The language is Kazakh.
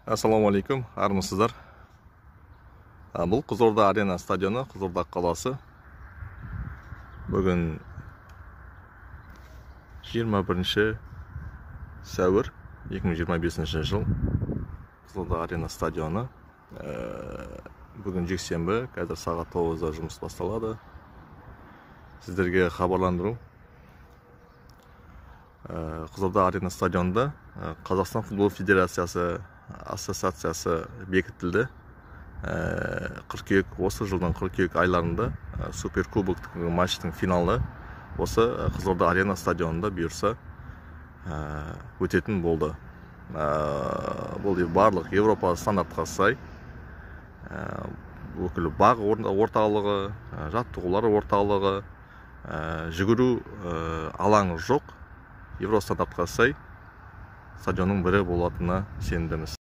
Ассалаумалейкум, армысыздар. Бұл Қызылорда арена стадионы, Қызылорда қаласы. Бүгін 21 сәуір 2025 жыл. Қызылорда арена стадионы. Бүгін жексенбі, қазір сағат 9-да жұмыс басталады. Сіздерге хабарландыру. Қызылорда арена стадионында Қазақстан футбол федерациясы ассоциациясы бекітілді. Осы жылдың қыркүйек айларында суперкубоктық матчтың финалы осы Қызылорда арена стадионында бұйырса өтетін болды. Бұл барлық Европа стандартқа сай. Өкілі бақ орталығы, жаттығулар орталығы, жүгіру алаңы жоқ. Евро стандартқа сай стадионның бірі болатынына сенімдіміз.